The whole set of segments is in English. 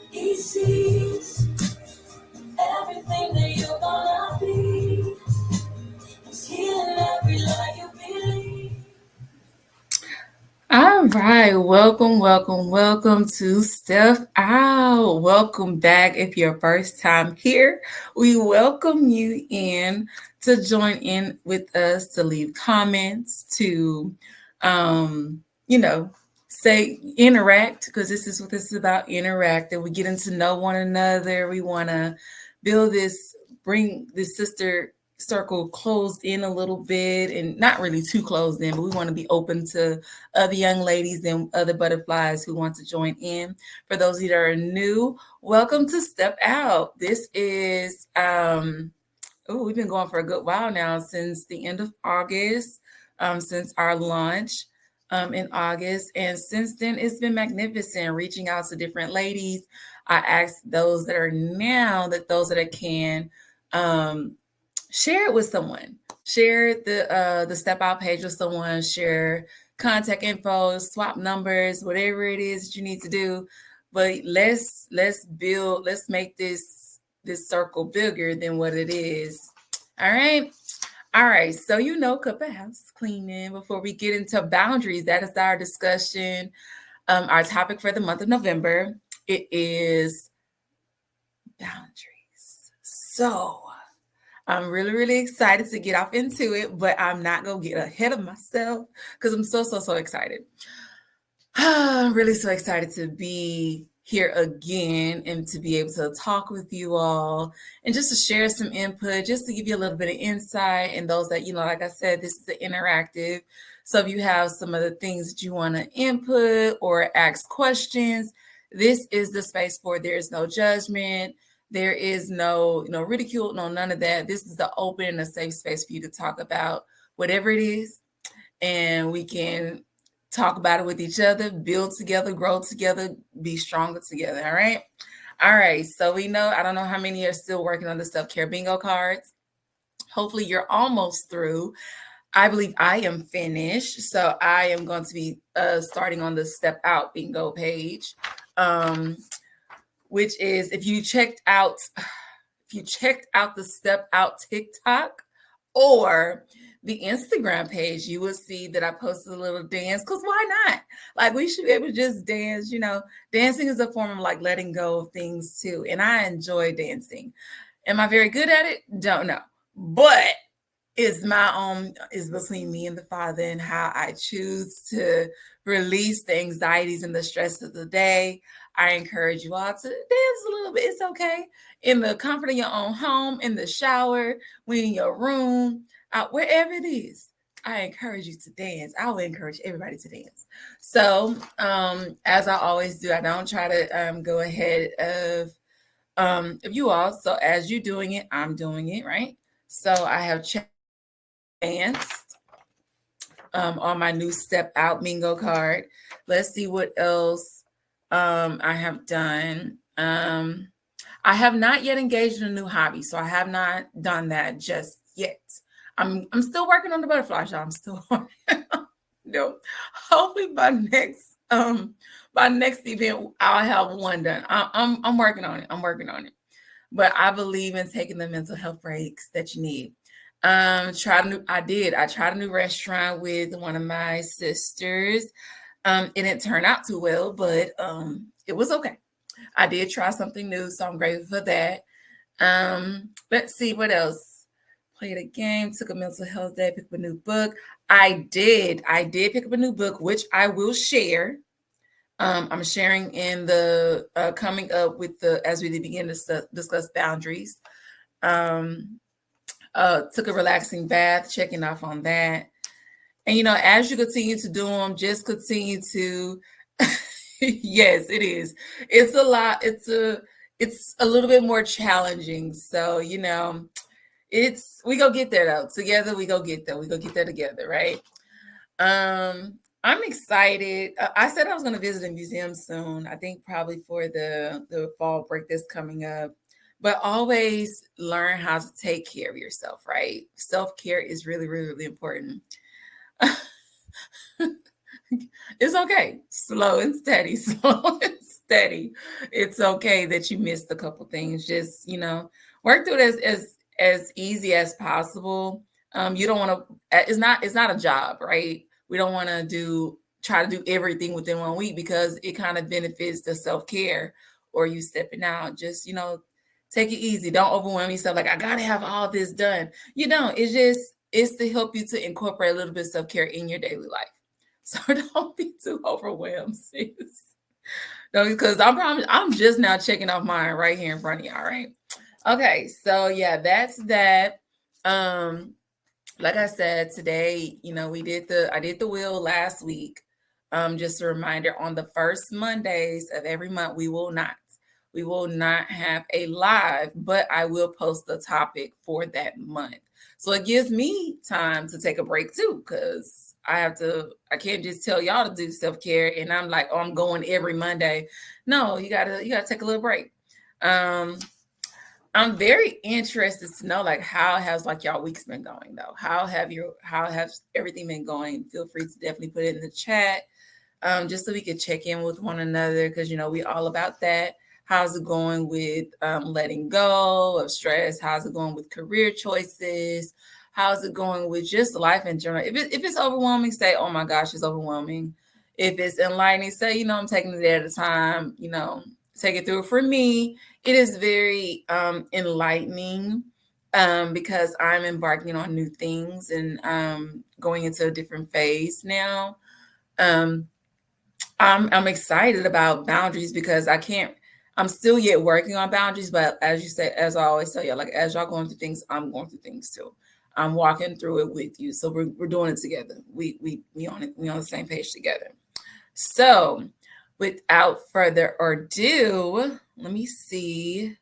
He sees everything that you're gonna be. He's healing every lie you believe. All right, welcome to Step Out. Welcome back. If your first time here, we welcome you in to join in with us, to leave comments, to, you know, say interact, because this is what this is about, interacting. We getting to know one another. We want to build this, bring this sister circle closed in a little bit, and not really too closed in, but we want to be open to other young ladies and other butterflies who want to join in. For those of you that are new, welcome to Step Out. This is we've been going for a good while now, since the end of August, since our launch in August. And since then, it's been magnificent, reaching out to different ladies. I asked those that are now, that those that I can, share it with someone. Share the Step Out page with someone. Share contact info, swap numbers, whatever it is that you need to do. But let's build, let's make this circle bigger than what it is. All right. All right. So cup of house cleaning before we get into boundaries. That is our discussion. Our topic for the month of November. It is boundaries. So I'm really, really excited to get off into it, but I'm not going to get ahead of myself because I'm so excited. I'm really so excited to be here again and to be able to talk with you all and just to share some input, just to give you a little bit of insight. And those that, like I said, this is interactive. So if you have some of the things that you want to input or ask questions, this is the space for. There is no judgment. There is no ridicule, no none of that. This is the open and a safe space for you to talk about whatever it is. And we can talk about it with each other, build together, grow together, be stronger together. All right. All right. So I don't know how many are still working on the self-care bingo cards. Hopefully you're almost through. I believe I am finished. So I am going to be starting on the Step Out bingo page. Which is, if you checked out the Step Out TikTok or the Instagram page, you will see that I posted a little dance, because why not? Like, we should be able to just dance. Dancing is a form of like letting go of things too. And I enjoy dancing. Am I very good at it? Don't know. But it's between me and the Father, and how I choose to release the anxieties and the stress of the day. I encourage you all to dance a little bit. It's okay. In the comfort of your own home, in the shower, when in your room, wherever it is, I encourage you to dance. I will encourage everybody to dance. So, as I always do, I don't try to go ahead of you all. So as you're doing it, I'm doing it, right? So I have danced on my new Step Out bingo card. Let's see what else I have done. I have not yet engaged in a new hobby, so I have not done that just yet. I'm still working on the butterfly show. I'm still working. No, hopefully by next event I'll have one done. I'm working on it. I'm working on it. But I believe in taking the mental health breaks that you need. I tried a new restaurant with one of my sisters. It didn't turn out too well, but it was okay. I did try something new, so I'm grateful for that. Let's see what else. Played a game, took a mental health day, picked up a new book. I did pick up a new book, which I will share. I'm sharing in the coming up with as we begin to discuss boundaries. Took a relaxing bath, checking off on that. And as you continue to do them, just continue to yes, it is. It's a lot. It's a little bit more challenging. So, we go get there though. Together we go get there. We go get there together, right? I'm excited. I said I was going to visit a museum soon. I think probably for the fall break that's coming up. But always learn how to take care of yourself, right? Self-care is really, really, really important. It's okay. Slow and steady. Slow and steady. It's okay that you missed a couple things. Just, work through it as easy as possible. You don't want to, it's not a job, right? We don't want to try to do everything within 1 week because it kind of benefits the self-care or you stepping out. Just, take it easy. Don't overwhelm yourself. Like, I got to have all this done. You don't. It's to help you to incorporate a little bit of self-care in your daily life. So don't be too overwhelmed, sis. No, because I'm just now checking off mine right here in front of you. All right. Okay. So yeah, that's that. Like I said, today, I did the wheel last week. Just a reminder, on the first Mondays of every month, we will not have a live, but I will post the topic for that month. So it gives me time to take a break too, because I can't just tell y'all to do self-care and I'm like, oh, I'm going every Monday. No, you gotta take a little break. I'm very interested to know, like, how has like y'all weeks been going though? How has everything been going? Feel free to definitely put it in the chat, just so we can check in with one another, because we all about that. How's it going with letting go of stress? How's it going with career choices? How's it going with just life in general? If it's overwhelming, say, oh my gosh, it's overwhelming. If it's enlightening, say, I'm taking it at a time, take it through. For me, it is very enlightening because I'm embarking on new things and going into a different phase now. I'm excited about boundaries because I'm still yet working on boundaries, but as you say, as I always tell you, like, as y'all going through things, I'm going through things too. I'm walking through it with you. So we're doing it together. We on it. We on the same page together. So without further ado, let me see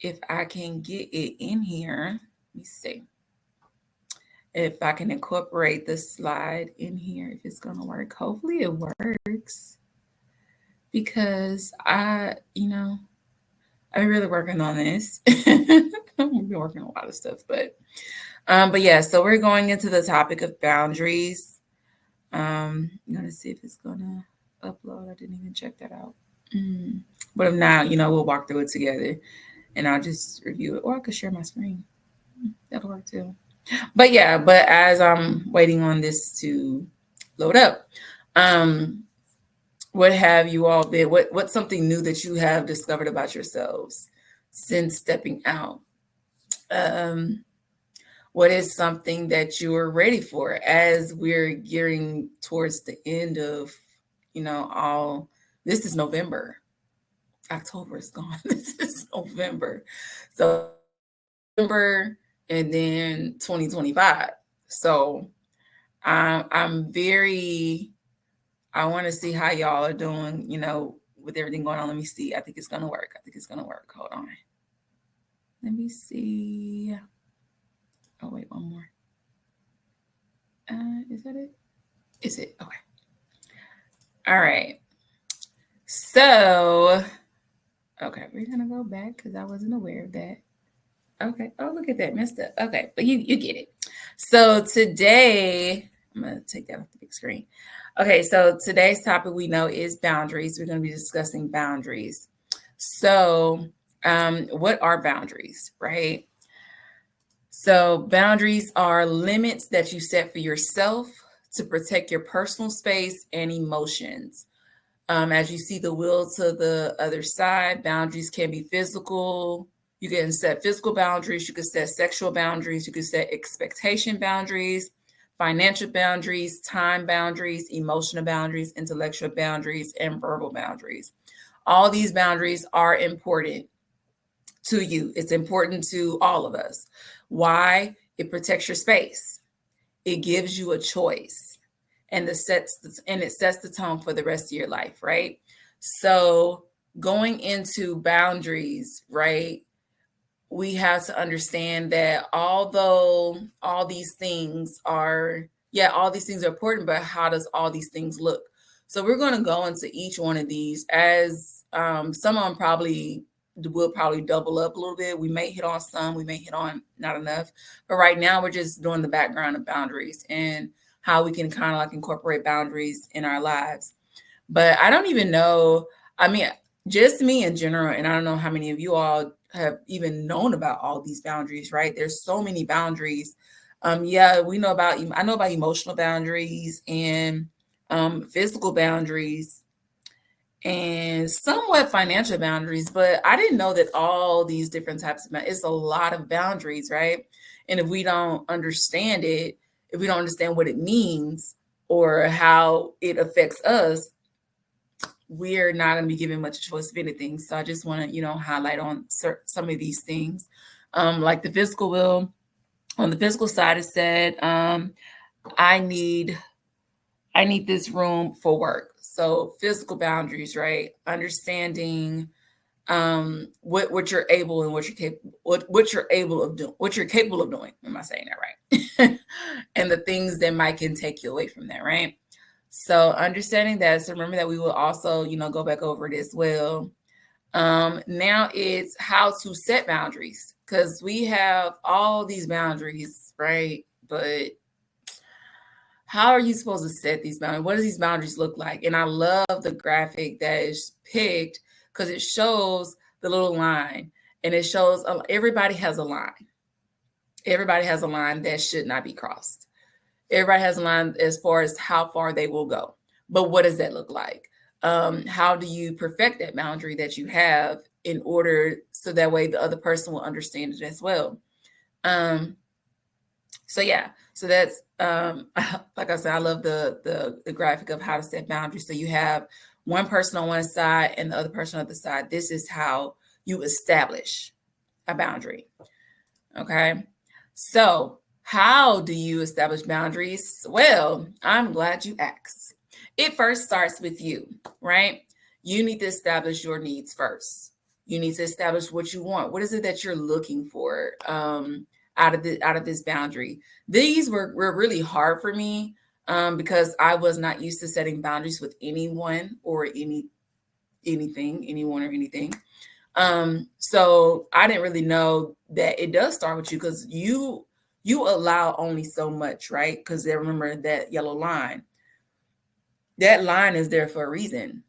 if I can get it in here. Let me see if I can incorporate the slide in here, if it's going to work. Hopefully it works, because I've been really working on this. We've been working on a lot of stuff, but yeah, so we're going into the topic of boundaries. I'm going to see if it's going to upload. I didn't even check that out. But if not, we'll walk through it together and I'll just review it, or I could share my screen. That'll work too. But yeah, as I'm waiting on this to load up, what have you all been? What's something new that you have discovered about yourselves since stepping out? What is something that you are ready for as we're gearing towards the end of, all? This is November. October is gone. This is November. So November and then 2025. So I want to see how y'all are doing, with everything going on. Let me see. I think it's going to work. Hold on. Let me see. Oh, wait, one more. Is that it? Is it? Okay. All right. So, okay, we're going to go back because I wasn't aware of that. Okay. Oh, look at that. Messed up. Okay. But you get it. So today, I'm going to take that off the big screen. Okay. So today's topic, we know, is boundaries. We're going to be discussing boundaries. So what are boundaries, right? So boundaries are limits that you set for yourself to protect your personal space and emotions. As you see the wheel to the other side, boundaries can be physical. You can set physical boundaries. You can set sexual boundaries. You can set expectation boundaries, financial boundaries, time boundaries, emotional boundaries, intellectual boundaries, and verbal boundaries. All these boundaries are important to you. It's important to all of us. Why? It protects your space. It gives you a choice, and it sets the tone for the rest of your life, right? So going into boundaries, right, we have to understand that although all these things are important, but how does all these things look? So we're going to go into each one of these as some of them will probably double up a little bit. We may hit on some, we may hit on not enough. But right now we're just doing the background of boundaries and how we can kind of like incorporate boundaries in our lives. But I don't even know. I mean, just me in general, and I don't know how many of you all have even known about all these boundaries, right? There's so many boundaries. Yeah, I know about emotional boundaries and physical boundaries and somewhat financial boundaries, but I didn't know that all these different types of it's a lot of boundaries, right? And if we don't understand it, if we don't understand what it means or how it affects us, we're not going to be given much choice of anything. So I just want to, highlight on some of these things. Like the physical will, on the physical side, it said, I need this room for work. So physical boundaries, right? Understanding what you're able and what you're capable what you're able of doing, what you're capable of doing. Am I saying that right? And the things that might can take you away from that, right? So understanding that. So remember that we will also, go back over it as well. Now it's how to set boundaries, because we have all these boundaries, right? But how are you supposed to set these boundaries? What do these boundaries look like? And I love the graphic that is picked because it shows the little line, and it shows everybody has a line. Everybody has a line that should not be crossed. Everybody has a line as far as how far they will go. But what does that look like? How do you perfect that boundary that you have in order so that way the other person will understand it as well? So yeah, so that's like I said, I love the graphic of how to set boundaries. So you have one person on one side and the other person on the other side. This is how you establish a boundary. Okay. So how do you establish boundaries? Well, I'm glad you asked. It first starts with you, right? You need to establish your needs first. You need to establish what you want. What is it that you're looking for out of this boundary? These were really hard for me because I was not used to setting boundaries with anyone or anyone or anything. So I didn't really know that it does start with you, because you allow only so much, right? Because they remember that yellow line. That line is there for a reason.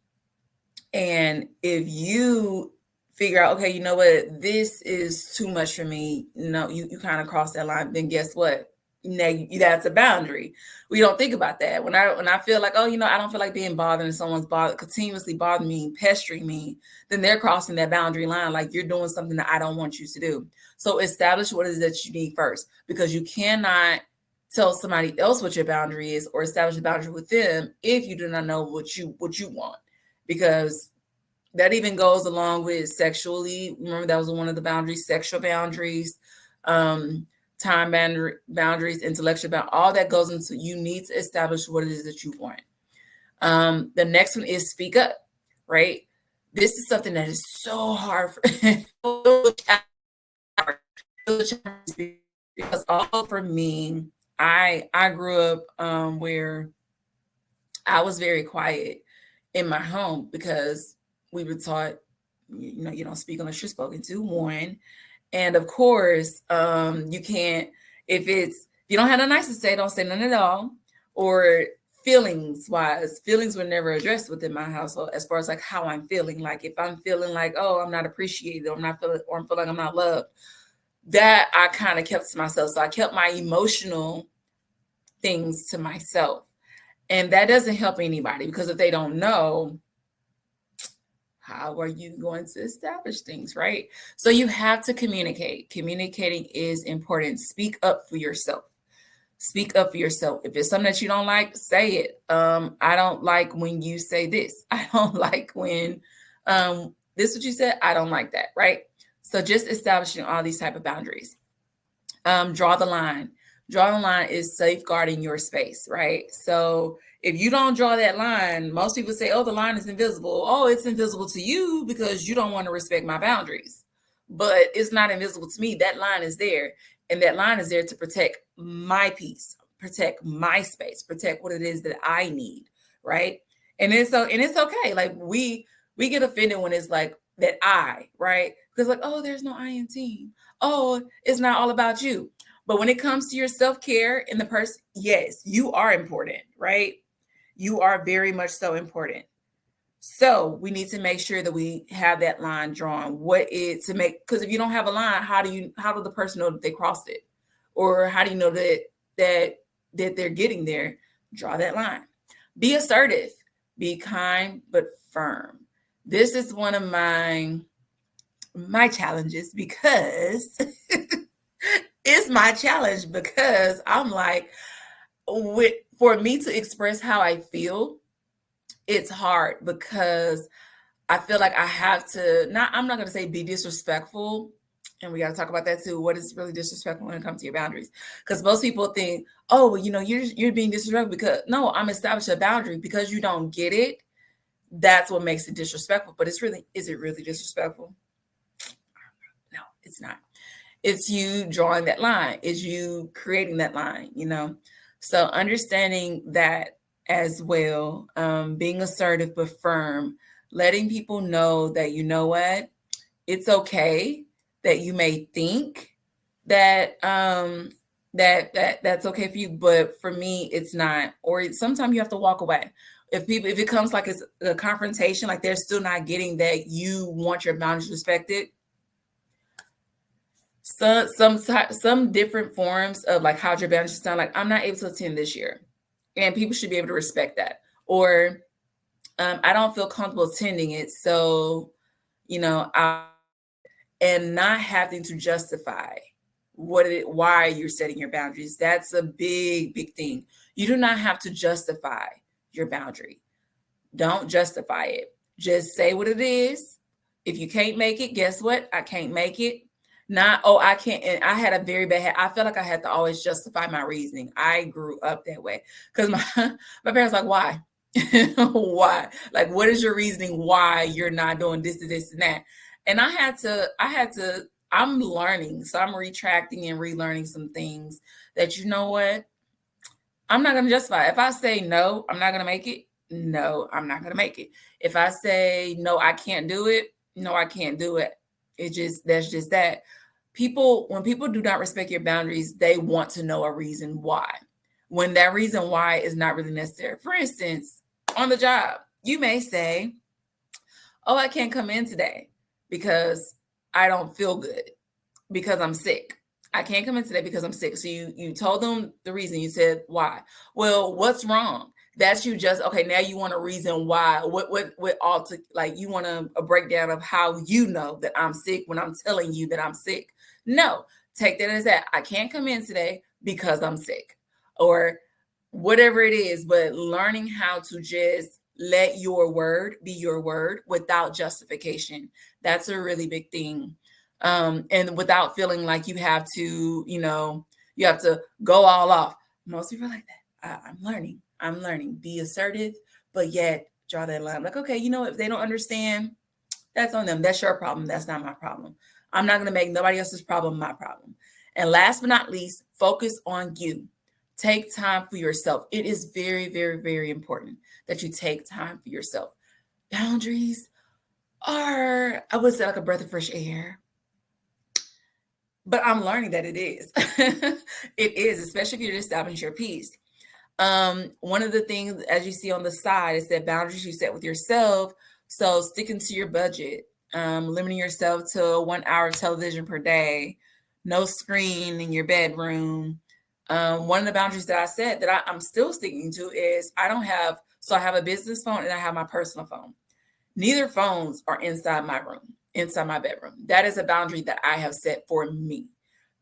And if you figure out, okay, you know what, this is too much for me, you kind of cross that line, then guess what? That's a boundary. We don't think about that. When I feel like, I don't feel like being bothered, and someone's continuously bothering me, pestering me, then they're crossing that boundary line. Like, you're doing something that I don't want you to do. So establish what it is that you need first, because you cannot tell somebody else what your boundary is or establish a boundary with them if you do not know what you want. Because that even goes along with sexually. Remember, that was one of the boundaries: sexual boundaries, time boundaries, intellectual boundaries. All that goes into, you need to establish what it is that you want. The next one is speak up, right? This is something that is so hard because all for me, I grew up where I was very quiet in my home because we were taught, you don't speak unless you're spoken to, one. And of course, you can't, if you don't have nothing nice to say, don't say none at all. Or feelings were never addressed within my household, as far as like how I'm feeling. Like if I'm feeling like, oh, I'm not appreciated, or I'm feeling like I'm not loved, that I kind of kept to myself. So I kept my emotional things to myself. And that doesn't help anybody, because if they don't know, how are you going to establish things, right? So you have to communicate. Communicating is important. Speak up for yourself. Speak up for yourself. If it's something that you don't like, say it. I don't like when you say this. I don't like when this is what you said. I don't like that, right? So just establishing all these type of boundaries. Draw the line. Draw the line is safeguarding your space, right? So if you don't draw that line, most people say, oh, the line is invisible. Oh, it's invisible to you because you don't want to respect my boundaries. But it's not invisible to me. That line is there. And that line is there to protect my peace, protect my space, protect what it is that I need, right? And it's okay. Like we get offended when it's like that right? Because like, oh, there's no I in team. Oh, it's not all about you. But when it comes to your self-care and the person, yes, you are important, right? You are very much so important. So we need to make sure that we have that line drawn. Because if you don't have a line, how do the person know that they crossed it? Or how do you know that they're getting there? Draw that line. Be assertive, be kind, but firm. This is one of my challenges because it's my challenge because I'm like, for me to express how I feel, it's hard because I feel like I have to I'm not going to say be disrespectful. And we got to talk about that too. What is really disrespectful when it comes to your boundaries? Because most people think, oh, well, you're being disrespectful because no, I'm establishing a boundary because you don't get it. That's what makes it disrespectful. But is it really disrespectful? No, it's not. It's you drawing that line. It's you creating that line, So understanding that as well, being assertive but firm, letting people know that, you know what, it's okay that you may think that that's okay for you, but for me, it's not. Or sometimes you have to walk away. If it comes like it's a confrontation, like they're still not getting that you want your boundaries respected, some different forms of like how your boundaries sound, like I'm not able to attend this year, and people should be able to respect that. Or I don't feel comfortable attending it, so and not having to justify why you're setting your boundaries. That's a big thing. You do not have to justify your boundary. Don't justify it. Just say what it is. If you can't make it, guess what? I can't make it. Not, oh, I can't. And I had a very bad, I felt like I had to always justify my reasoning. I grew up that way because my parents like, why? Why? Like, what is your reasoning why you're not doing this and that? And I had to, I'm learning. So I'm retracting and relearning some things that, you know what? I'm not going to justify. If I say no, I'm not going to make it. No, I'm not going to make it. If I say no, I can't do it. No, I can't do it. That's just that. When people do not respect your boundaries, they want to know a reason why. When that reason why is not really necessary. For instance, on the job, you may say, oh, I can't come in today because I don't feel good, because I'm sick. I can't come in today because I'm sick. So you told them the reason. You said why. Well, what's wrong? That's you just, okay, now you want a reason why. You want a breakdown of how you know that I'm sick when I'm telling you that I'm sick. No, take that as that. I can't come in today because I'm sick, or whatever it is, but learning how to just let your word be your word without justification. That's a really big thing. And without feeling like you have to, you have to go all off. Most people are like that. I'm learning. Be assertive, but yet draw that line. Like, okay, if they don't understand, that's on them. That's your problem. That's not my problem. I'm not going to make nobody else's problem my problem. And last but not least, focus on you. Take time for yourself. It is very, very, very important that you take time for yourself. Boundaries are, I would say, like a breath of fresh air. But I'm learning that it is. It is, especially if you're establishing your peace. One of the things, as you see on the side, is that boundaries you set with yourself. So sticking to your budget, limiting yourself to 1 hour of television per day, no screen in your bedroom. One of the boundaries that I set that I'm still sticking to is I have a business phone and I have my personal phone. Neither phones are inside my room, inside my bedroom. That is a boundary that I have set for me,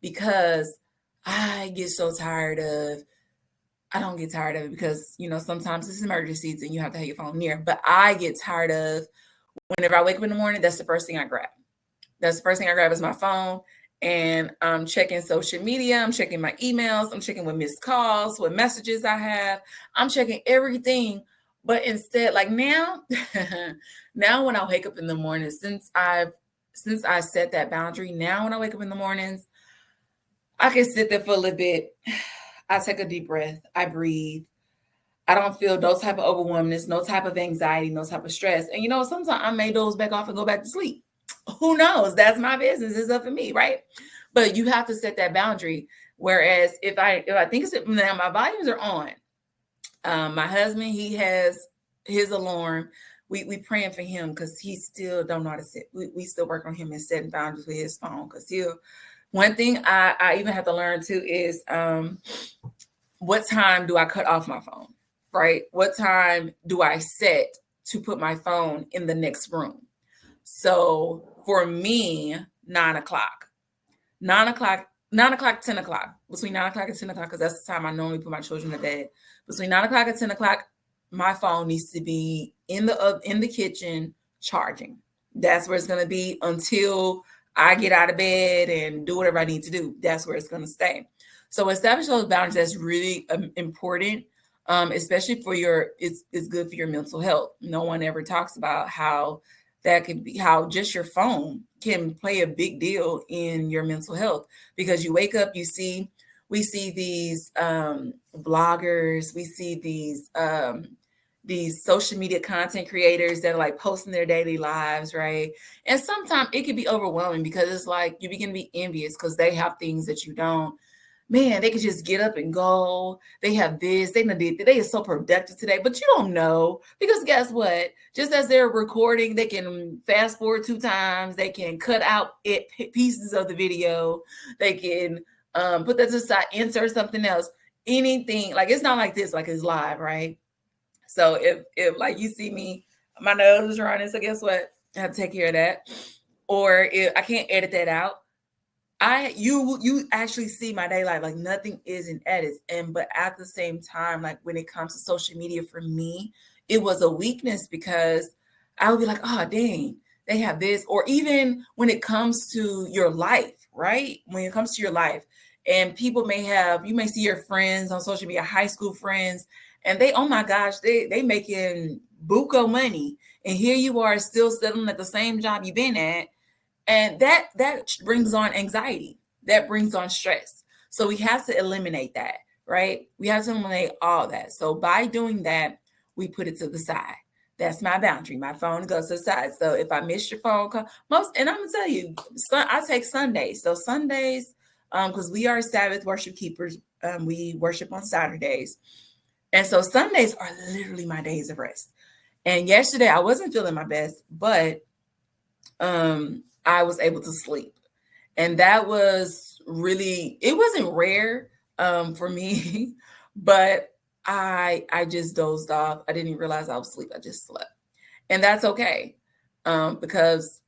because I get so tired of, I don't get tired of it because, sometimes it's emergencies and you have to have your phone near, but I get tired of whenever I wake up in the morning, that's the first thing I grab. That's the first thing I grab is my phone, and I'm checking social media. I'm checking my emails. I'm checking what missed calls, what messages I have. I'm checking everything. But instead, like now, now when I wake up in the morning, since I set that boundary, now when I wake up in the mornings, I can sit there for a little bit. I take a deep breath. I breathe. I don't feel no type of overwhelmness, no type of anxiety, no type of stress. And sometimes I may doze back off and go back to sleep. Who knows? That's my business. It's up to me, right? But you have to set that boundary. Whereas if I think now my volumes are on. My husband, he has his alarm. we praying for him because he still don't know how to set. We still work on him and setting boundaries with his phone because he'll. One thing I even have to learn too is what time do I cut off my phone, right? What time do I set to put my phone in the next room? So for me, 9 o'clock, 9 o'clock, 9 o'clock, 10 o'clock, between 9 o'clock and 10 o'clock, because that's the time I normally put my children to bed. Between 9 o'clock and 10 o'clock, my phone needs to be in the kitchen charging. That's where it's going to be until I get out of bed and do whatever I need to do. That's where it's going to stay. So establish those boundaries. That's really important, especially for it's good for your mental health. No one ever talks about how that could be, how just your phone can play a big deal in your mental health, because you wake up, we see these bloggers, we see these social media content creators that are like posting their daily lives, right? And sometimes it can be overwhelming because it's like you begin to be envious because they have things that you don't. Man, they could just get up and go. They have this, they are so productive today, but you don't know, because guess what? Just as they're recording, they can fast forward 2 times, they can cut out pieces of the video, they can put that to the side, insert something else, anything. Like, it's not like this, like it's live, right? So if like you see me, my nose is running, so guess what? I have to take care of that. Or if I can't edit that out, you actually see my day life, like nothing is in edits. But at the same time, like when it comes to social media, for me, it was a weakness because I would be like, oh dang, they have this. Or even when it comes to your life, right? When it comes to your life, and you may see your friends on social media, high school friends, and they, oh my gosh, they making buco money, and here you are still settling at the same job you've been at. And that brings on anxiety, that brings on stress. So we have to eliminate that, right? We have to eliminate all that. So by doing that, we put it to the side. That's my boundary. My phone goes to the side. So if I miss your phone call, and I'm gonna tell you, I take Sundays. So Sundays, because we are Sabbath worship keepers, we worship on Saturdays, and so Sundays are literally my days of rest. And yesterday I wasn't feeling my best, but I was able to sleep. And that was really, it wasn't rare for me, but I just dozed off. I didn't even realize I was asleep. I just slept. And that's okay. Because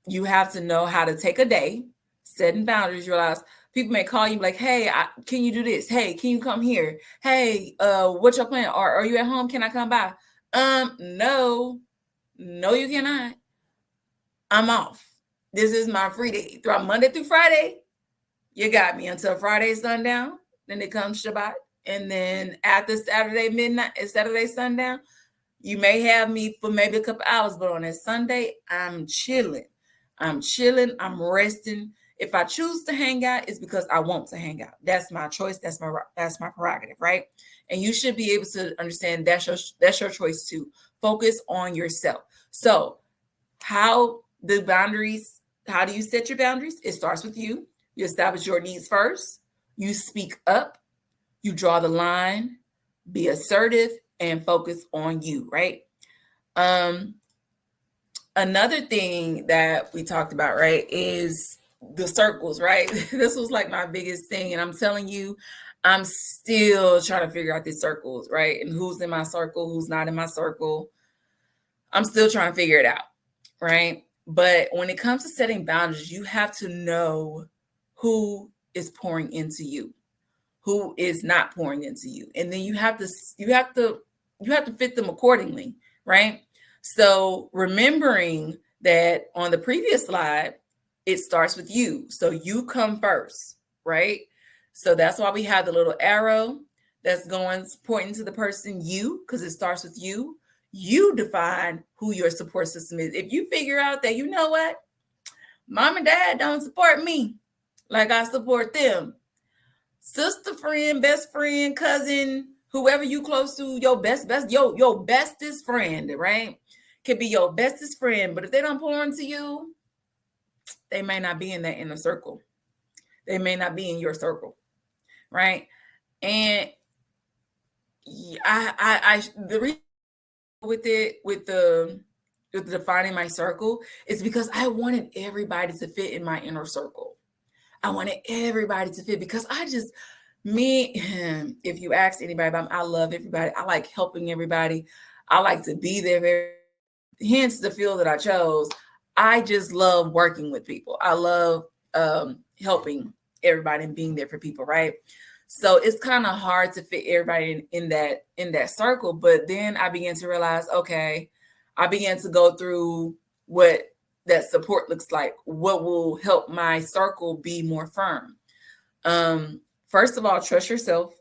you have to know how to take a day, setting boundaries. Realize people may call you like, hey, can you do this? Hey, can you come here? Hey, what's your plan? Are you at home? Can I come by? No, you cannot. I'm off. This is my free day. Throughout Monday through Friday, you got me until Friday sundown. Then it comes Shabbat. And then after Saturday midnight, Saturday sundown, you may have me for maybe a couple hours, but on that Sunday, I'm chilling. I'm resting. If I choose to hang out, it's because I want to hang out. That's my choice. That's my prerogative, right? And you should be able to understand that's your choice too. Focus on yourself. So how do you set your boundaries? It starts with you. You establish your needs first. You speak up. You draw the line. Be assertive and focus on you, right? Another thing that we talked about, right, is the circles, right? This was like my biggest thing. And I'm telling you, I'm still trying to figure out these circles, right? And who's in my circle, who's not in my circle. I'm still trying to figure it out, right? But when it comes to setting boundaries, you have to know who is pouring into you, who is not pouring into you. And then you have to fit them accordingly, right? So remembering that on the previous slide, it starts with you. So you come first, right? So that's why we have the little arrow that's pointing to the person you, because it starts with you. You define who your support system is. If you figure out that, you know what, mom and dad don't support me like I support them, sister, friend, best friend, cousin, whoever you close to, your bestest friend, right? Could be your bestest friend, but if they don't pour into you, they may not be in that inner circle. They may not be in your circle, right? And the reason with defining my circle is because I wanted everybody to fit in my inner circle. I wanted everybody to fit because if you ask anybody about me, I love everybody. I like helping everybody. I like to be there. Hence the field that I chose. I just love working with people. I love helping everybody and being there for people, right? So it's kind of hard to fit everybody in that circle. But then I began to realize, okay, I began to go through what that support looks like. What will help my circle be more firm? First of all, trust yourself.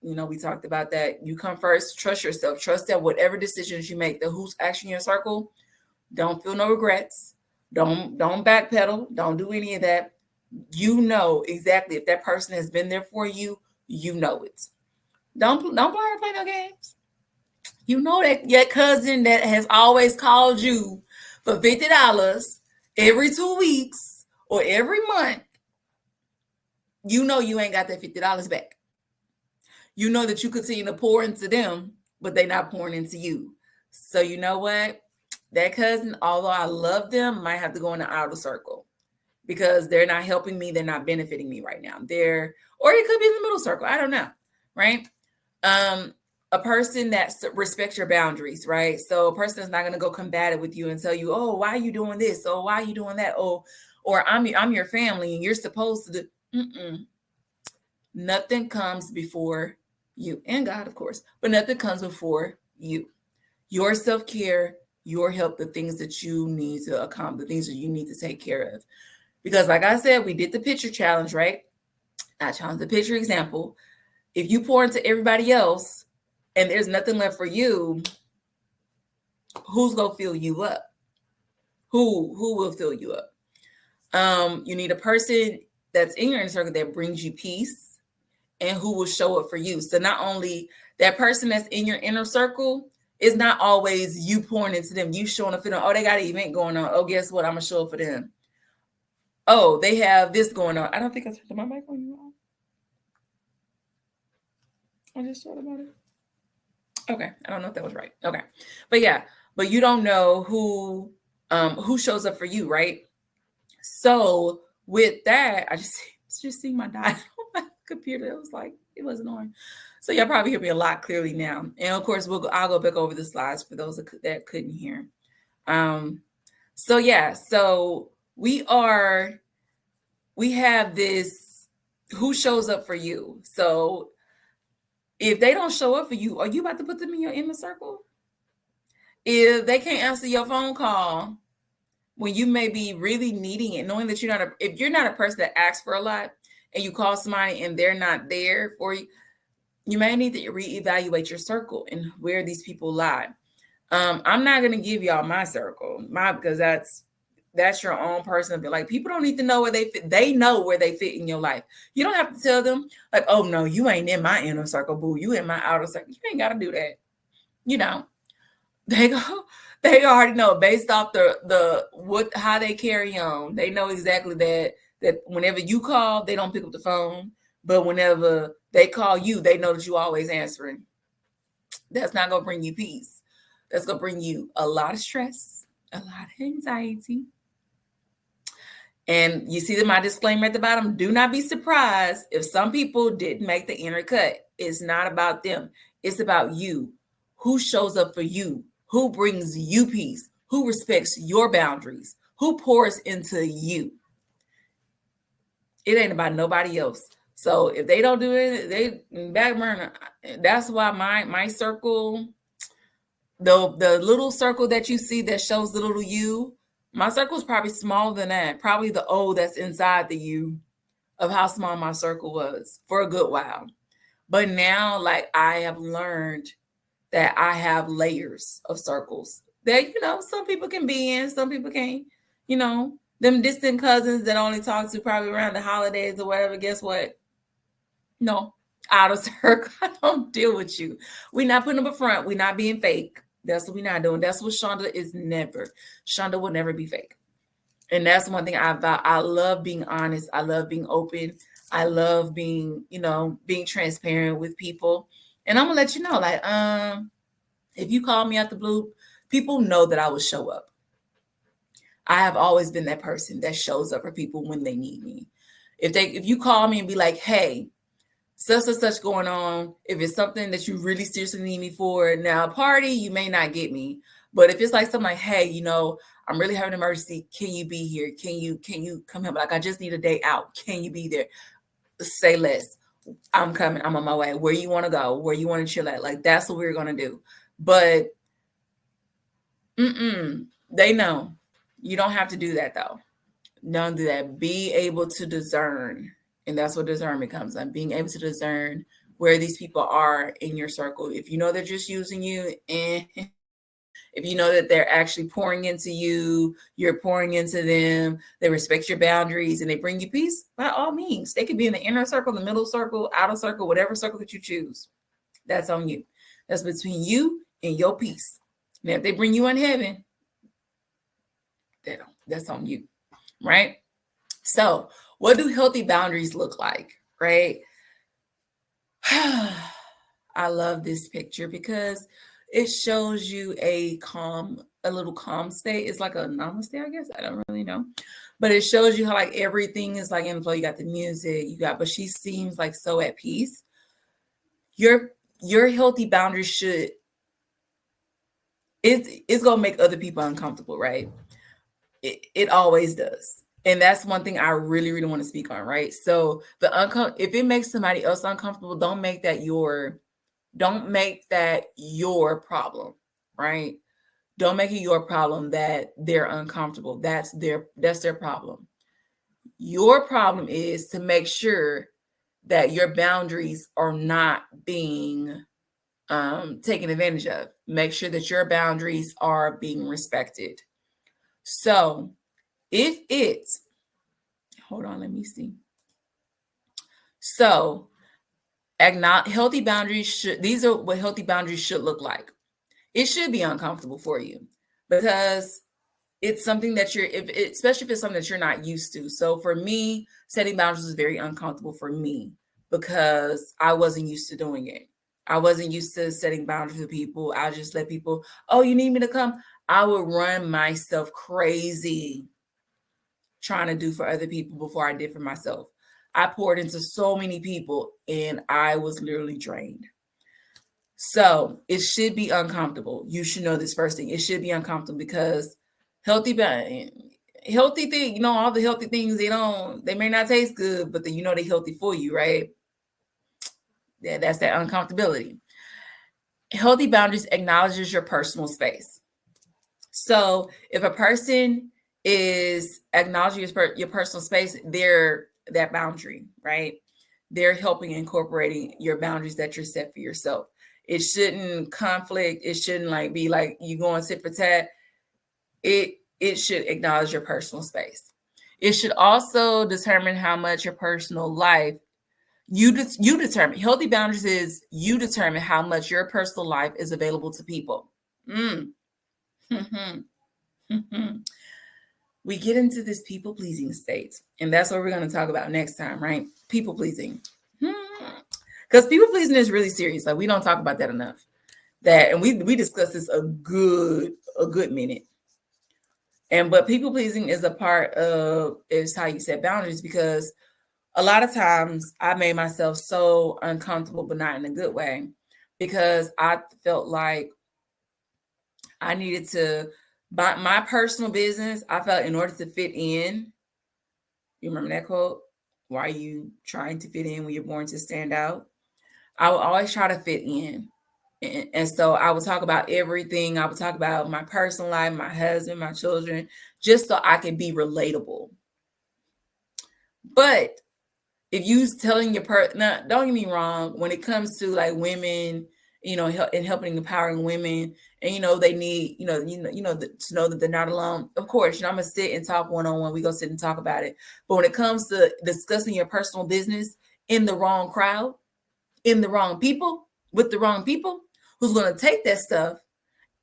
We talked about that. You come first, trust yourself. Trust that whatever decisions you make, that who's actually in your circle, don't feel no regrets. Don't backpedal. Don't do any of that. You know exactly if that person has been there for you. You know it. Don't play no games. You know that your cousin that has always called you for $50 every 2 weeks or every month. You know you ain't got that $50 back. You know that you continue to pour into them, but they're not pouring into you. So you know what? That cousin, although I love them, might have to go in the outer circle because they're not helping me. They're not benefiting me right now. Or it could be in the middle circle. I don't know. Right. A person that respects your boundaries, right? So a person is not going to go combative with you and tell you, oh, why are you doing this? Oh, why are you doing that? Oh, or I'm your family and you're supposed to do. Nothing comes before you and God, of course, but nothing comes before you. Your self-care, your help, the things that you need to accomplish, the things that you need to take care of. Because like I said, we did the picture challenge, right? I challenged the picture example. If you pour into everybody else and there's nothing left for you, who's going to fill you up? Who will fill you up? You need a person that's in your inner circle that brings you peace and who will show up for you. So not only that person that's in your inner circle is not always you pouring into them, you showing up for them. Oh, they got an event going on. Oh, guess what? I'm going to show up for them. Oh, they have this going on. I don't think I turned my mic on you. I just thought about it. Okay. I don't know if that was right. Okay. But yeah, but you don't know who shows up for you, right? So with that, I just seeing my dot on my computer. It wasn't on. So y'all probably hear me a lot clearly now. And of course, I'll go back over the slides for those that couldn't hear. So yeah, so we have this who shows up for you. So if they don't show up for you, are you about to put them in your inner circle? If they can't answer your phone call when you may be really needing it, knowing that if you're not a person that asks for a lot and you call somebody and they're not there for you, you may need to reevaluate your circle and where these people lie. I'm not going to give y'all my circle, because that's your own personal. Like, people don't need to know where they fit. They know where they fit in your life. You don't have to tell them like, oh no, you ain't in my inner circle, boo. You in my outer circle. You ain't got to do that. They already know based off how they carry on. They know exactly that whenever you call, they don't pick up the phone. But whenever they call you, they know that you always answering. That's not going to bring you peace. That's going to bring you a lot of stress, a lot of anxiety. And you see my disclaimer at the bottom. Do not be surprised if some people didn't make the inner cut. It's not about them. It's about you. Who shows up for you? Who brings you peace? Who respects your boundaries? Who pours into you? It ain't about nobody else. So if they don't do it, they back burner. That's why my circle, the little circle that you see that shows the little you, my circle is probably smaller than that. Probably the O that's inside the you of how small my circle was for a good while. But now, like, I have learned that I have layers of circles that, some people can be in, some people can't. Them distant cousins that only talk to probably around the holidays or whatever, guess what? No, out of circle. I don't deal with you. We're not putting up a front. We're not being fake. That's what we're not doing. That's what Shonda is never. Shonda will never be fake. And that's one thing I love being honest. I love being open. I love being transparent with people. And I'm gonna let you know, like, If you call me out the blue, people know that I will show up. I have always been that person that shows up for people when they need me. If you call me and be like, hey, such and such going on, if it's something that you really seriously need me for, now a party, you may not get me. But if it's like something like, hey, I'm really having an emergency, can you be here? Can you come help? Like, I just need a day out. Can you be there? Say less. I'm coming. I'm on my way. Where you want to go? Where you want to chill at? Like, that's what we're gonna do. But they know. You don't have to do that though. Don't do that. Be able to discern. And that's what discernment comes on. Being able to discern where these people are in your circle. If you know they're just using you, and if you know that they're actually pouring into you, you're pouring into them, they respect your boundaries and they bring you peace, by all means. They could be in the inner circle, the middle circle, outer circle, whatever circle that you choose. That's on you. That's between you and your peace. Now, if they bring you in heaven, that's on you, right? So, what do healthy boundaries look like, right? I love this picture because it shows you a little calm state. It's like a namaste, I guess. I don't really know. But it shows you how like everything is like in flow. You got the music, but she seems like so at peace. Your healthy boundaries it's gonna make other people uncomfortable, right? It always does. And that's one thing I really, really want to speak on, right? So if it makes somebody else uncomfortable, don't make that your problem, right? Don't make it your problem that they're uncomfortable. That's their problem. Your problem is to make sure that your boundaries are not being taken advantage of. Make sure that your boundaries are being respected. So hold on, let me see. So healthy boundaries these are what healthy boundaries should look like. It should be uncomfortable for you because it's something that especially if it's something that you're not used to. So for me, setting boundaries is very uncomfortable for me because I wasn't used to doing it. I wasn't used to setting boundaries with people. I just let people, oh, you need me to come? I would run myself crazy trying to do for other people before I did for myself. I poured into so many people and I was literally drained. So it should be uncomfortable. You should know this first thing. It should be uncomfortable because healthy thing, all the healthy things, they may not taste good, but then they're healthy for you, right? Yeah, that's that uncomfortability. Healthy boundaries acknowledges your personal space. So if a person is acknowledging your personal space, they're that boundary, right? They're helping incorporating your boundaries that you're set for yourself. It shouldn't conflict. It shouldn't be like you going tit for tat. It should acknowledge your personal space. It should also determine how much your personal life you determine. Healthy boundaries is you determine how much your personal life is available to people. We get into this people pleasing state, and that's what we're going to talk about next time, right? People pleasing. Because people pleasing is really serious. Like, we don't talk about that enough. And we discussed this a good minute. But people pleasing is a part of is how you set boundaries, because a lot of times I made myself so uncomfortable, but not in a good way, because I felt like I needed to buy my personal business. I felt in order to fit in. You remember that quote? Why are you trying to fit in when you're born to stand out? I would always try to fit in. And so I would talk about everything. I would talk about my personal life, my husband, my children, just so I can be relatable. But if you telling your now, don't get me wrong, when it comes to like women, and helping empowering women, and they need, to know that they're not alone. Of course, I'm gonna sit and talk one-on-one. We go sit and talk about it. But when it comes to discussing your personal business in the wrong crowd, in the wrong people, with the wrong people, who's gonna take that stuff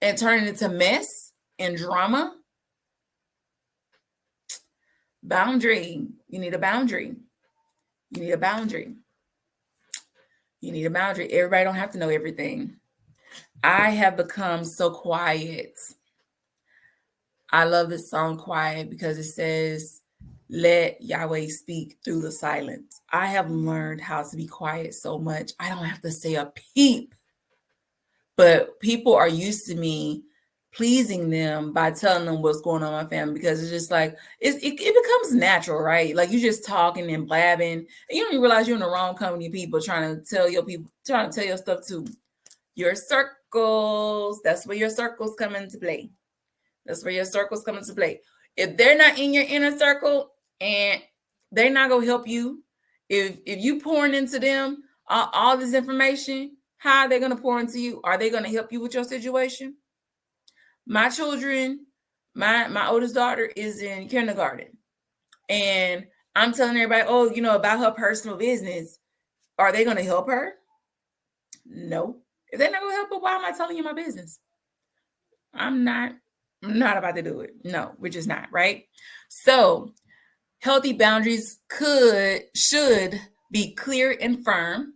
and turn it into mess and drama. Boundary. You need a boundary. You need a boundary. You need a boundary. Everybody don't have to know everything. I have become so quiet. I love this song Quiet because it says, let Yahweh speak through the silence. I have learned how to be quiet so much. I don't have to say a peep, but people are used to me pleasing them by telling them what's going on in my family because it's just like it becomes natural, right? Like you just talking and blabbing, and you don't even realize you're in the wrong company of people trying to tell your stuff to your circles. That's where your circles come into play. That's where your circles come into play. If they're not in your inner circle and they're not gonna help you, if you pouring into them all this information, how are they gonna pour into you? Are they gonna help you with your situation? My children, my oldest daughter is in kindergarten, and I'm telling everybody, oh, about her personal business. Are they gonna help her? No. If they're not gonna help her, why am I telling you my business? I'm not about to do it. No, we're just not, right? So healthy boundaries should be clear and firm.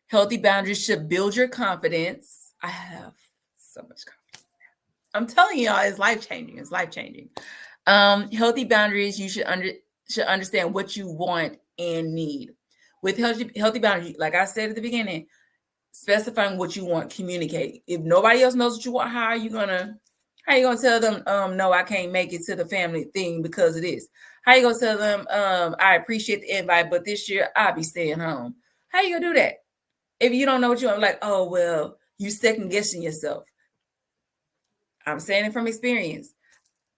Healthy boundaries should build your confidence. I have so much confidence. I'm telling y'all, it's life changing. It's life changing. Healthy boundaries, you should understand what you want and need. With healthy boundaries, like I said at the beginning, specifying what you want, communicate. If nobody else knows what you want, how are you gonna tell them, no, I can't make it to the family thing because of this? How you gonna tell them, I appreciate the invite, but this year I'll be staying home? How you gonna do that? If you don't know what you want, like, oh, well, you second guessing yourself. I'm saying it from experience.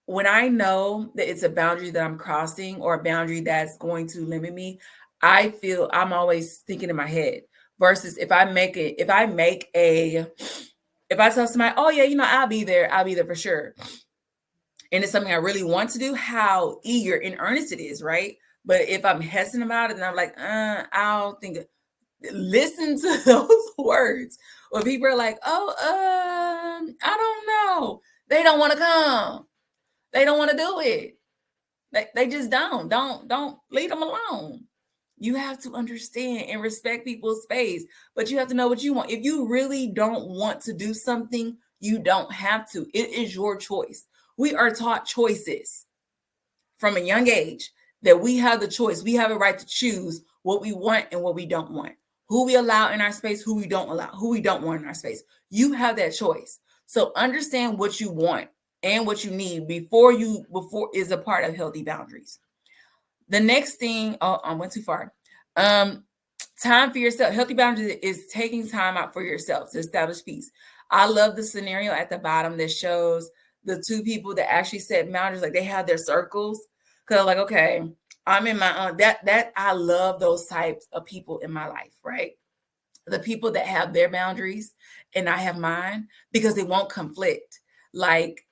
When I know that it's a boundary that I'm crossing or a boundary that's going to limit me, I feel I'm always thinking in my head versus if I tell somebody, oh yeah, I'll be there for sure. And it's something I really want to do, how eager and earnest it is, right? But if I'm hesitant about it, then I'm like, I'll think, listen to those words. Or people are like, oh, I don't know. They don't want to come. They don't want to do it. They just don't leave them alone. You have to understand and respect people's space, but you have to know what you want. If you really don't want to do something, you don't have to. It is your choice. We are taught choices from a young age that we have the choice. We have a right to choose what we want and what we don't want, who we allow in our space, who we don't allow, who we don't want in our space. You have that choice. So understand what you want and what you need before is a part of healthy boundaries. The next thing, I went too far. Time for yourself. Healthy boundaries is taking time out for yourself to establish peace. I love the scenario at the bottom that shows the two people that actually set boundaries, like they have their circles. Cause like, okay, I'm in my own, that I love those types of people in my life, right? The people that have their boundaries and I have mine, because they won't conflict. Like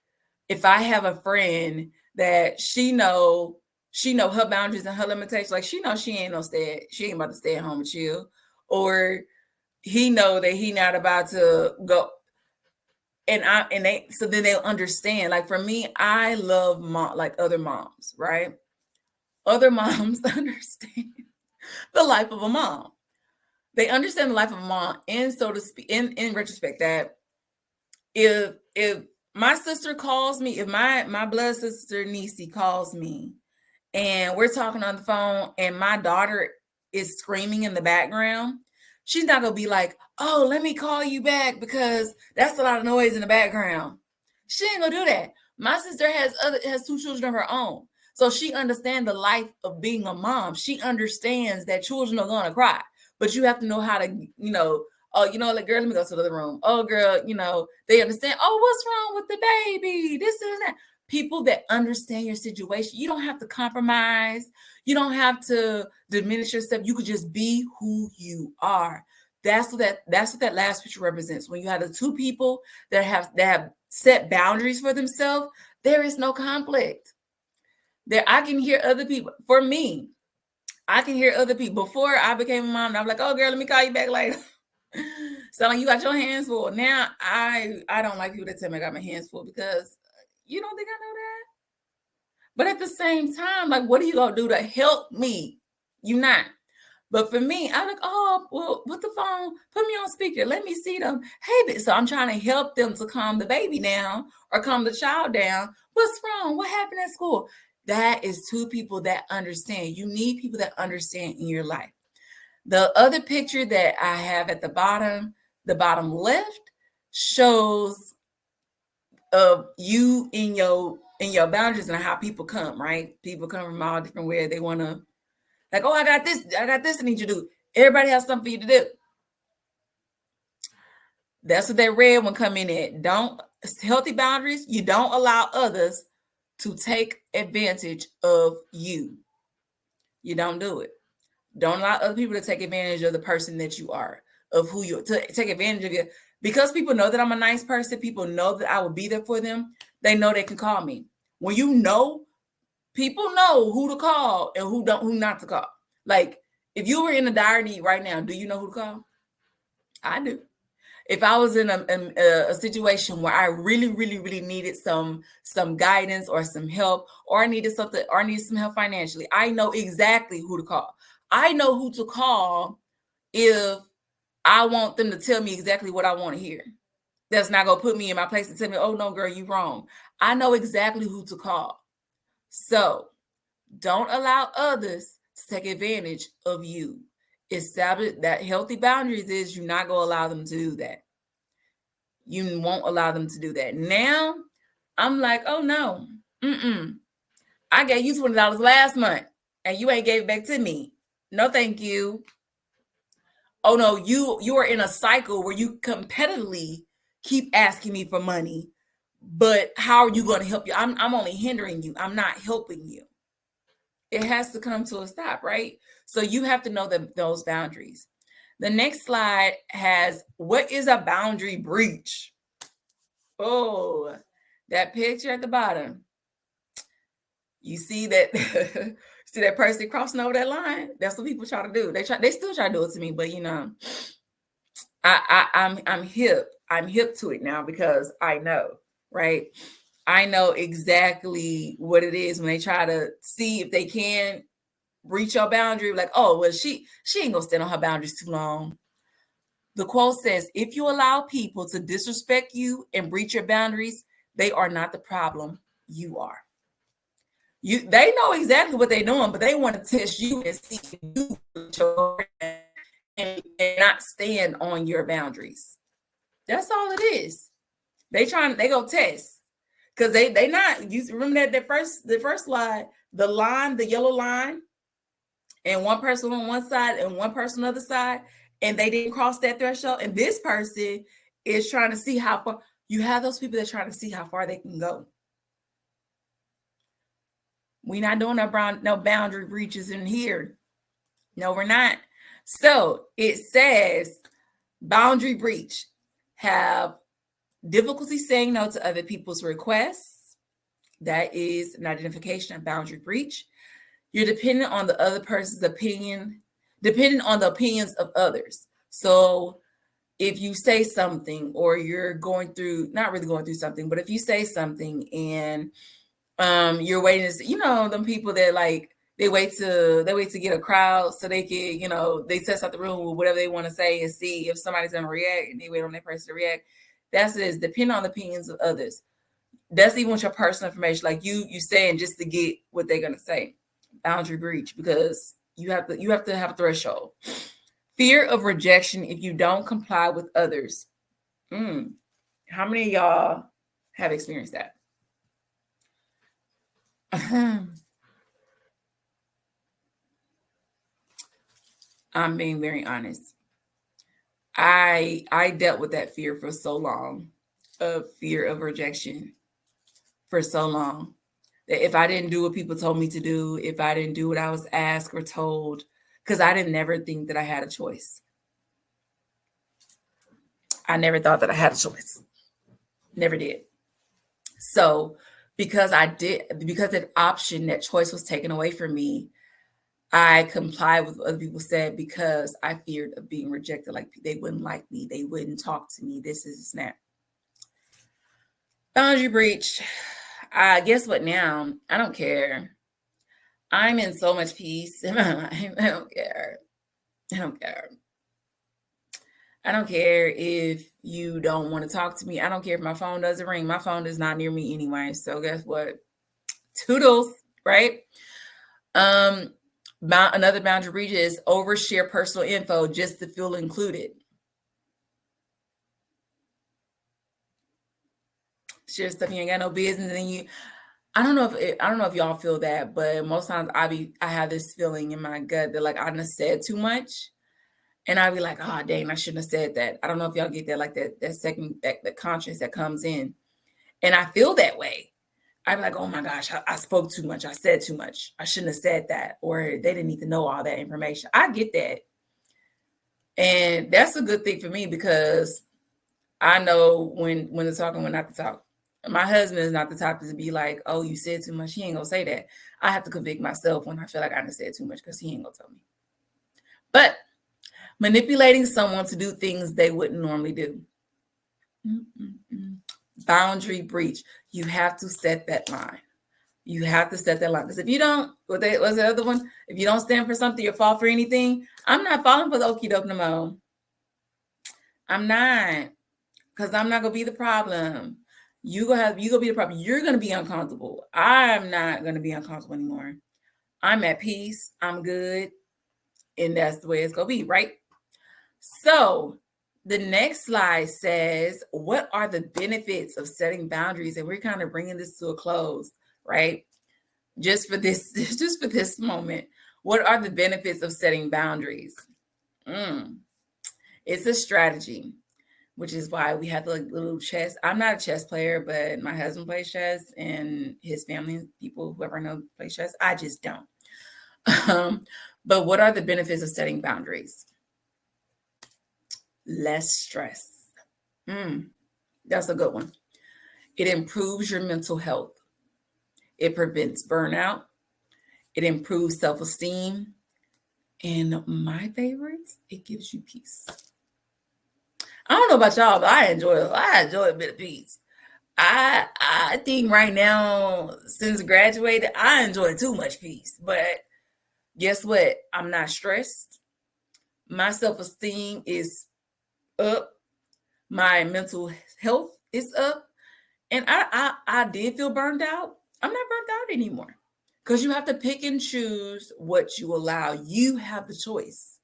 if I have a friend that she know her boundaries and her limitations, like she ain't about to stay at home and chill, or he know that he not about to go, so then they'll understand. Like for me, I love like other moms, right? Other moms understand the life of a mom. They understand the life of a mom, and so to speak, in retrospect, that if my sister calls me, if my blood sister Niecy calls me, and we're talking on the phone, and my daughter is screaming in the background, she's not gonna be like, "Oh, let me call you back because that's a lot of noise in the background." She ain't gonna do that. My sister has two children of her own, so she understands the life of being a mom. She understands that children are gonna cry, but you have to know how to, oh, like, girl, let me go to the other room. Oh, girl, they understand. Oh, what's wrong with the baby? This and that. People that understand your situation. You don't have to compromise. You don't have to diminish yourself. You could just be who you are. That's what that last picture represents. When you have the two people that have set boundaries for themselves, there is no conflict. There, I can hear other people. For me, I can hear other people. Before I became a mom, I'm like, oh, girl, let me call you back later. So like, you got your hands full. Now I don't like people that tell me I got my hands full, because you don't think I know that. But at the same time, like, what are you gonna do to help me? You not. But for me, I'm like, oh, well, put the phone, put me on speaker. Let me see them. Hey, so I'm trying to help them to calm the baby down or calm the child down. What's wrong? What happened at school? That is two people that understand. You need people that understand in your life. The other picture that I have at the bottom left, shows of you in your boundaries and how people come, right? People come from all different ways. They want to, like, oh, I got this I need you to do. Everybody has something for you to do. That's what that red one come in at. Don't healthy boundaries. You don't allow others to take advantage of you. You don't do it. Don't allow other people to take advantage of the person that you are, of who you to take advantage of you. Because people know that I'm a nice person, people know that I will be there for them. They know they can call me. When you know, people know who to call and who not to call. Like, if you were in a dire need right now, do you know who to call? I do. If I was in a situation where I really, really, really needed some guidance or some help, or I needed something, or I needed some help financially, I know exactly who to call. I know who to call if I want them to tell me exactly what I want to hear. That's not gonna put me in my place and tell me, oh no, girl, you wrong. I know exactly who to call. So don't allow others to take advantage of you. Establish that healthy boundaries is you're not gonna allow them to do that. You won't allow them to do that. Now, I'm like, oh no, I gave you $20 last month and you ain't gave it back to me. No, thank you. Oh no, you are in a cycle where you competitively keep asking me for money, but how are you going to help you? I'm only hindering you. I'm not helping you. It has to come to a stop, right? So you have to know those boundaries. The next slide has, what is a boundary breach? Oh, that picture at the bottom. You see that see that person crossing over that line? That's what people try to do. They still try to do it to me, but you know, I'm hip. I'm hip to it now because I know, right? I know exactly what it is when they try to see if they can reach your boundary. Like, oh, well, she ain't gonna stand on her boundaries too long. The quote says, if you allow people to disrespect you and breach your boundaries, they are not the problem. You are. They know exactly what they're doing, but they want to test you and see if you and not stand on your boundaries. That's all it is. They go test. Because they not, you remember that the first slide, the yellow line, and one person on one side and one person on the other side, and they didn't cross that threshold. And this person is trying to see how far. You have those people that are trying to see how far they can go. We're not doing no boundary breaches in here. No, we're not. So it says boundary breach, have difficulty saying no to other people's requests. That is an identification of boundary breach. You're dependent on the other person's opinion, dependent on the opinions of others. So if you say something, or you're not really going through something, but if you say something and you're waiting to see, them people that like, they wait to get a crowd so they can, they test out the room with whatever they want to say and see if somebody's going to react, and they wait on that person to react. That's it. Is depend on the opinions of others. That's even with your personal information, like you saying just to get what they're going to say. Boundary breach, because you have to have a threshold. Fear of rejection if you don't comply with others. How many of y'all have experienced that? I'm being very honest. I dealt with that fear for so long, of fear of rejection for so long, that if I didn't do what people told me to do, if I didn't do what I was asked or told, because I didn't never think that I had a choice. I never thought that I had a choice. Never did. So because that option, that choice was taken away from me, I complied with what other people said because I feared of being rejected. Like, they wouldn't like me. They wouldn't talk to me. This is a snap. Boundary breach. Guess what now? I don't care. I'm in so much peace in my life. I don't care. I don't care. I don't care if you don't want to talk to me. I don't care if my phone doesn't ring. My phone is not near me anyway. So guess what? Toodles, right? Another boundary breach is overshare personal info just to feel included. Share stuff you ain't got no business, and I don't know if y'all feel that, but most times I have this feeling in my gut that like I done said too much, and I be like, oh dang, I shouldn't have said that. I don't know if y'all get that, like that second that conscience that comes in, and I feel that way. I be like, oh my gosh, I spoke too much. I said too much. I shouldn't have said that, or they didn't need to know all that information. I get that, and that's a good thing for me because I know when to talk and when not to talk. My husband is not the type to be like, oh, you said too much. He ain't gonna say that. I have to convict myself when I feel like I done said too much because he ain't gonna tell me. But manipulating someone to do things they wouldn't normally do. Boundary breach. You have to set that line. You have to set that line. Because if you don't, what's the other one? If you don't stand for something or fall for anything, I'm not falling for the okie doke no more. I'm not. Because I'm not gonna be the problem. You gonna be the problem. You're gonna be uncomfortable. I'm not gonna be uncomfortable anymore. I'm at peace. I'm good. And that's the way it's gonna be, right? So the next slide says, what are the benefits of setting boundaries? And we're kind of bringing this to a close, right? Just for this moment. What are the benefits of setting boundaries? It's a strategy, which is why we have the little chess. I'm not a chess player, but my husband plays chess and his family, people, whoever I know play chess. I just don't. But what are the benefits of setting boundaries? Less stress. That's a good one. It improves your mental health. It prevents burnout. It improves self-esteem. And my favorites, it gives you peace. I don't know about y'all, but I enjoy a bit of peace. I think right now, since graduated, I enjoy too much peace. But guess what? I'm not stressed. My self-esteem is up. My mental health is up. And I did feel burned out. I'm not burned out anymore. Because you have to pick and choose what you allow. You have the choice.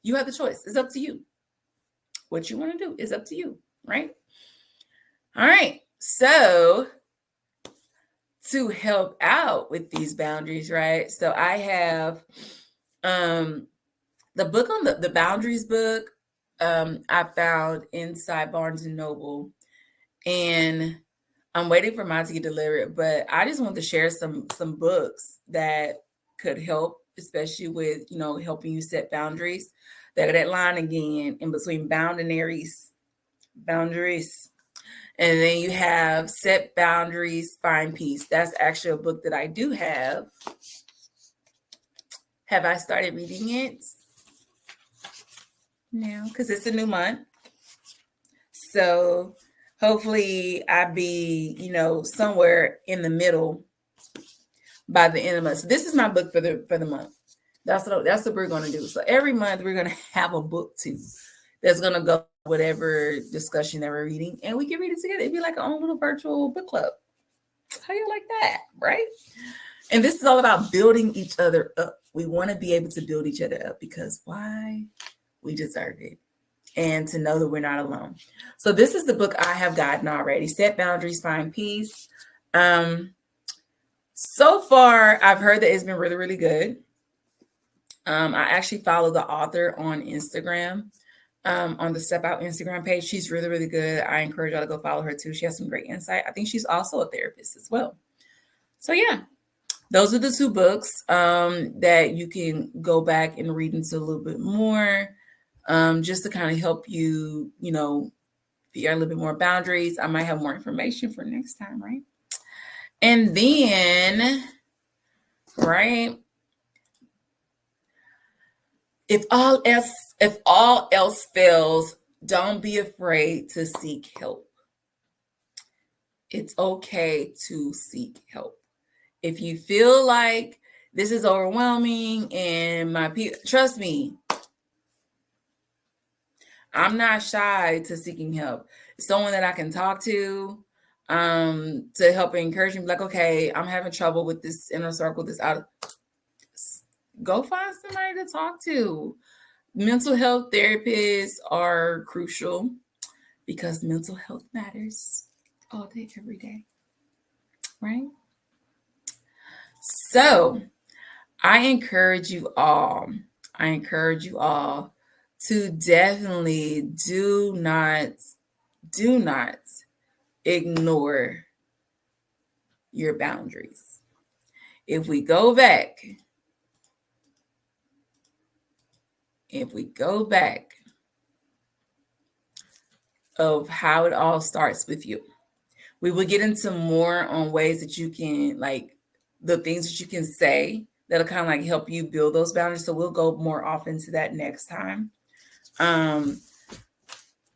You have the choice. It's up to you. What you want to do is up to you, right? All right. So to help out with these boundaries, right? So I have the book on the boundaries book. I found inside Barnes and Noble, and I'm waiting for mine to get delivered. But I just want to share some books that could help, especially with helping you set boundaries. That line again in between boundaries. And then you have Set Boundaries, Find Peace. That's actually a book that I do have. Have I started reading it? No, because it's a new month. So hopefully I'll be, somewhere in the middle by the end of the month. So this is my book for the month. That's what we're going to do. So every month we're going to have a book too that's going to go whatever discussion that we're reading, and we can read it together. It'd be like our own little virtual book club. How you like that, right? And this is all about building each other up. We want to be able to build each other up because why? We deserve it. And to know that we're not alone. So this is the book I have gotten already. Set Boundaries, Find Peace. So far, I've heard that it's been really, really good. I actually follow the author on Instagram. On the Step Out Instagram page. She's really, really good. I encourage y'all to go follow her too. She has some great insight. I think she's also a therapist as well. So yeah, those are the two books that you can go back and read into a little bit more, just to kind of help you, figure out a little bit more boundaries. I might have more information for next time, right? And then, right, if all else fails, don't be afraid to seek help. It's okay to seek help. If you feel like this is overwhelming and trust me, I'm not shy to seeking help. Someone that I can talk to help encourage me, like, okay, I'm having trouble with this inner circle, this out. Go find somebody to talk to. Mental health therapists are crucial because mental health matters all day, every day, right? So I encourage you all, to definitely do not ignore your boundaries. If we go back of how it all starts with you, we will get into more on ways that you can, like, the things that you can say that'll kind of like help you build those boundaries. So we'll go more often to that next time.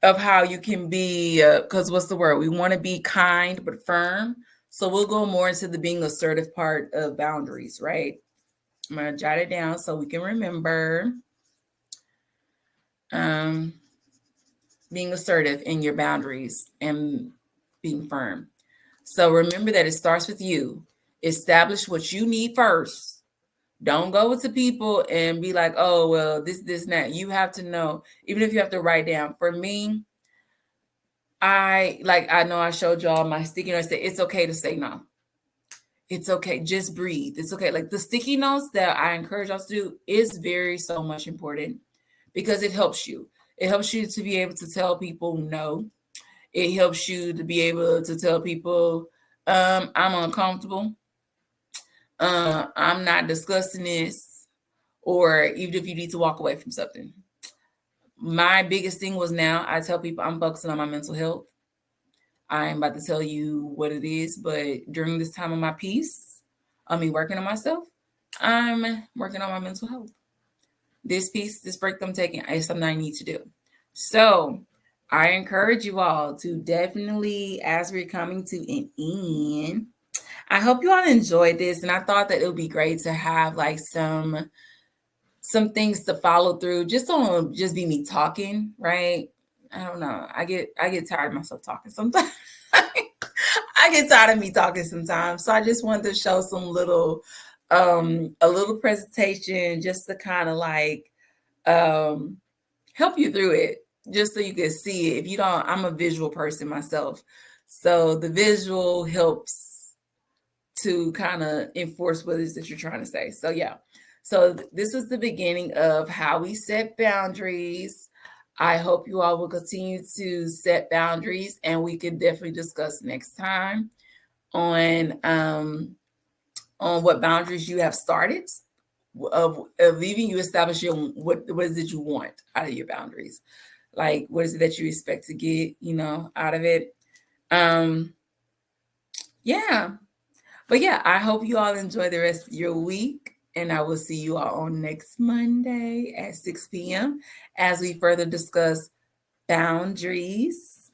Of how you can be, because what's the word? We want to be kind but firm. So we'll go more into the being assertive part of boundaries, right? I'm going to jot it down so we can remember. Being assertive in your boundaries and being firm. So remember that it starts with you. Establish what you need first. Don't go to people and be like, oh, well, this, that. You have to know, even if you have to write down. For me, I know I showed y'all my sticky notes that it's okay to say no. It's okay. Just breathe. It's okay. Like the sticky notes that I encourage us to do is very so much important because it helps you. It helps you to be able to tell people no. It helps you to be able to tell people, I'm uncomfortable. I'm not discussing this. Or even if you need to walk away from something. My biggest thing was now I tell people I'm focusing on my mental health. I'm about to tell you what it is, but during this time of my peace, working on myself, I'm working on my mental health. This break I'm taking is something I need to do. So I encourage you all to definitely, as we're coming to an end, I hope you all enjoyed this. And I thought that it would be great to have like some things to follow through. Just don't just be me talking, right? I don't know. I get tired of myself talking sometimes. I get tired of me talking sometimes. So I just wanted to show some little a little presentation just to kind of like help you through it, just so you can see it. If you don't, I'm a visual person myself. So the visual helps to kind of enforce what it is that you're trying to say. So yeah. So this is the beginning of how we set boundaries. I hope you all will continue to set boundaries, and we can definitely discuss next time on what boundaries you have started of leaving. You establish your what is it you want out of your boundaries, like what is it that you expect to get out of it. Yeah, but yeah, I hope you all enjoy the rest of your week, and I will see you all on next Monday at 6 p.m. as we further discuss boundaries.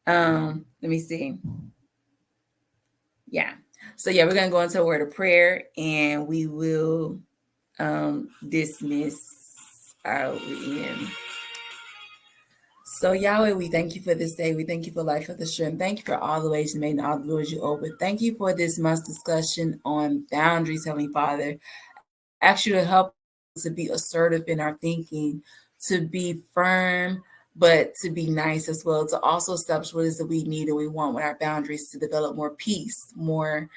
Let me see. Yeah. So yeah, we're gonna go into a word of prayer, and we will dismiss our end. So Yahweh, we thank you for this day. We thank you for life, for the strength. Thank you for all the ways you made and all the doors you opened. Thank you for this month's discussion on boundaries, Heavenly Father. I ask you to help us to be assertive in our thinking, to be firm, but to be nice as well, to also establish what it is that we need and we want with our boundaries, to develop more peace, more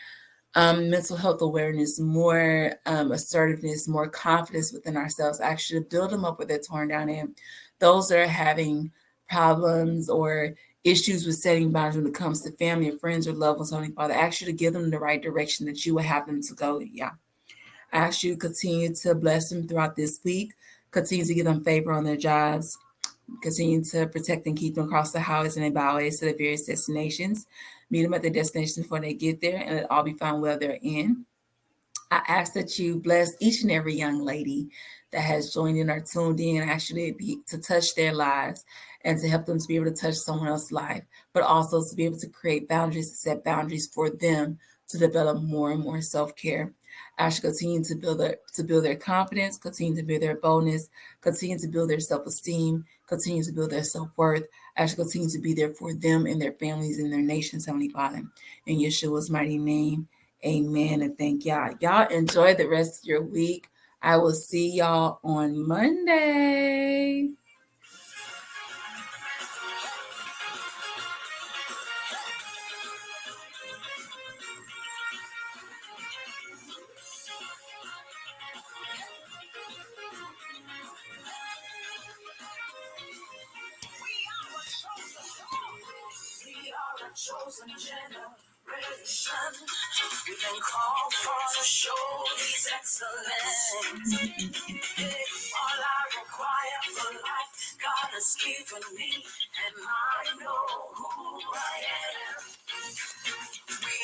mental health awareness, more assertiveness, more confidence within ourselves, actually to build them up where they're torn down in. Those that are having problems or issues with setting boundaries when it comes to family or friends or loved ones, Heavenly Father, I ask you to give them the right direction that you would have them to go. Yeah. I ask you to continue to bless them throughout this week, continue to give them favor on their jobs, continue to protect and keep them across the highways and the byways to the various destinations. Meet them at the destination before they get there, and let all be found well therein. I ask that you bless each and every young lady that has joined in or tuned in, actually to touch their lives and to help them to be able to touch someone else's life, but also to be able to create boundaries, to set boundaries for them to develop more and more self-care. I should continue to build their confidence, continue to build their boldness, continue to build their self-esteem, continue to build their self-worth, as you continue to be there for them and their families and their nations, Heavenly Father. In Yeshua's mighty name, amen. And thank y'all. Y'all enjoy the rest of your week. I will see y'all on Monday. Chosen generation, we've been called for to show His excellence. All I require for life, God has given me, and I know who I am. We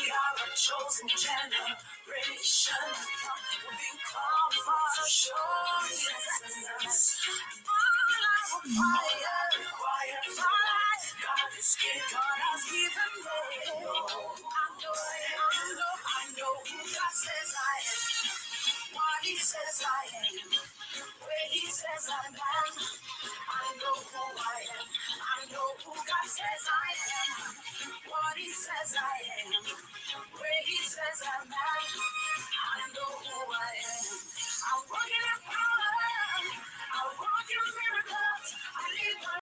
are a chosen generation. We've been called for to show His excellence. All I require for life, God has given me. I know who God says I am. What He says I am. Where He says I'm at. I know who I am. I know who God says I am. What He says I am. Where He says I'm at.